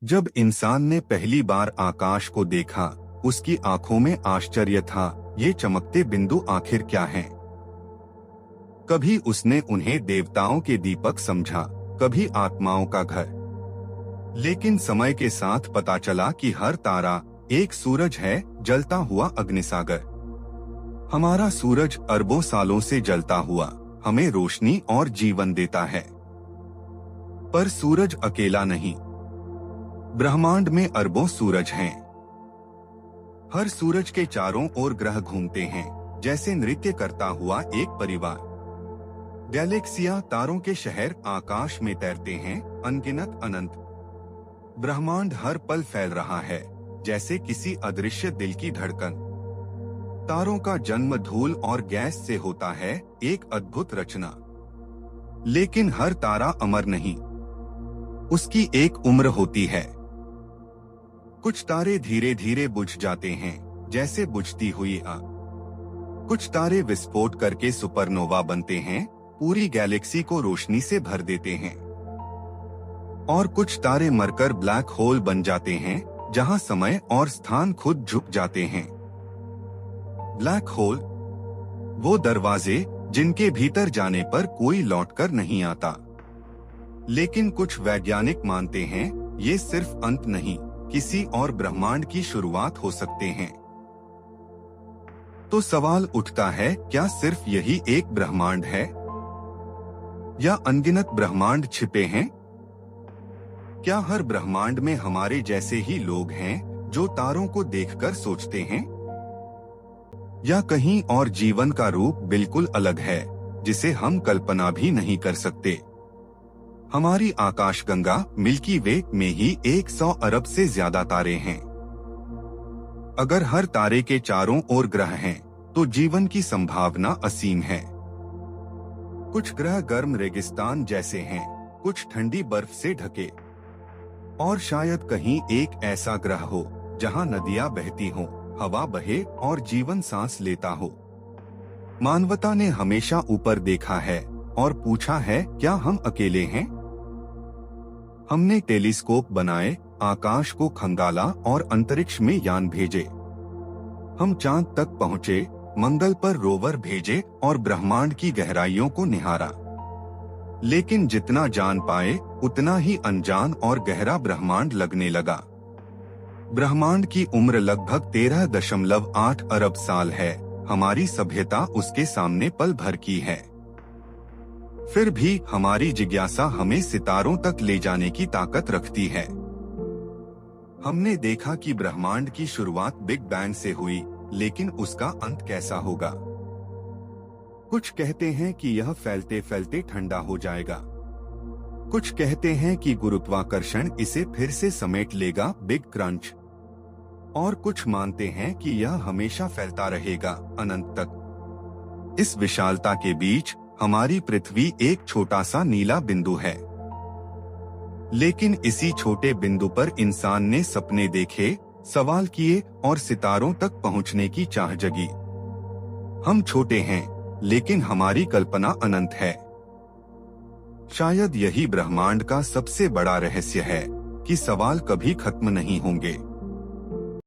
जब इंसान ने पहली बार आकाश को देखा, उसकी आंखों में आश्चर्य था, ये चमकते बिंदु आखिर क्या हैं? कभी उसने उन्हें देवताओं के दीपक समझा, कभी आत्माओं का घर। लेकिन समय के साथ पता चला कि हर तारा एक सूरज है, जलता हुआ अग्निसागर। हमारा सूरज अरबों सालों से जलता हुआ हमें रोशनी और जीवन देता है। पर सूरज अकेला नहीं, ब्रह्मांड में अरबों सूरज हैं। हर सूरज के चारों ओर ग्रह घूमते हैं, जैसे नृत्य करता हुआ एक परिवार। गैलेक्सियां, तारों के शहर आकाश में तैरते हैं, अनगिनत अनंत। ब्रह्मांड हर पल फैल रहा है, जैसे किसी अदृश्य दिल की धड़कन। तारों का जन्म धूल और गैस से होता है, एक अद्भुत रचना। लेकिन हर तारा अमर नहीं, उसकी एक उम्र होती है। कुछ तारे धीरे धीरे बुझ जाते हैं, जैसे बुझती हुई आग। कुछ तारे विस्फोट करके सुपरनोवा बनते हैं, पूरी गैलेक्सी को रोशनी से भर देते हैं। और कुछ तारे मरकर ब्लैक होल बन जाते हैं, जहां समय और स्थान खुद झुक जाते हैं। ब्लैक होल, वो दरवाजे जिनके भीतर जाने पर कोई लौटकर नहीं आता। लेकिन कुछ वैज्ञानिक मानते हैं, ये सिर्फ अंत नहीं, किसी और ब्रह्मांड की शुरुआत हो सकते हैं। तो सवाल उठता है, क्या सिर्फ यही एक ब्रह्मांड है, या अनगिनत ब्रह्मांड छिपे हैं? क्या हर ब्रह्मांड में हमारे जैसे ही लोग हैं, जो तारों को देखकर सोचते हैं? या कहीं और जीवन का रूप बिल्कुल अलग है, जिसे हम कल्पना भी नहीं कर सकते? हमारी आकाशगंगा मिल्की वे में ही 100 अरब से ज्यादा तारे हैं। अगर हर तारे के चारों ओर ग्रह हैं, तो जीवन की संभावना असीम है। कुछ ग्रह गर्म रेगिस्तान जैसे हैं, कुछ ठंडी बर्फ से ढके, और शायद कहीं एक ऐसा ग्रह हो जहां नदियां बहती हों, हवा बहे और जीवन सांस लेता हो। मानवता ने हमेशा ऊपर देखा है और पूछा है, क्या हम अकेले हैं? हमने टेलीस्कोप बनाए, आकाश को खंगाला और अंतरिक्ष में यान भेजे। हम चांद तक पहुँचे, मंगल पर रोवर भेजे और ब्रह्मांड की गहराइयों को निहारा। लेकिन जितना जान पाए, उतना ही अनजान और गहरा ब्रह्मांड लगने लगा। ब्रह्मांड की उम्र लगभग 13.8 अरब साल है। हमारी सभ्यता उसके सामने पल भर की है। फिर भी हमारी जिज्ञासा हमें सितारों तक ले जाने की ताकत रखती है। हमने देखा कि ब्रह्मांड की शुरुआत बिग बैंग से हुई, लेकिन उसका अंत कैसा होगा? कुछ कहते हैं कि यह फैलते फैलते ठंडा हो जाएगा। कुछ कहते हैं कि गुरुत्वाकर्षण इसे फिर से समेट लेगा, बिग क्रंच। और कुछ मानते हैं कि यह हमेशा फैलता रहेगा, अनंत तक। इस विशालता के बीच हमारी पृथ्वी एक छोटा सा नीला बिंदु है। लेकिन इसी छोटे बिंदु पर इंसान ने सपने देखे, सवाल किए और सितारों तक पहुंचने की चाह जगी। हम छोटे हैं, लेकिन हमारी कल्पना अनंत है। शायद यही ब्रह्मांड का सबसे बड़ा रहस्य है, कि सवाल कभी खत्म नहीं होंगे।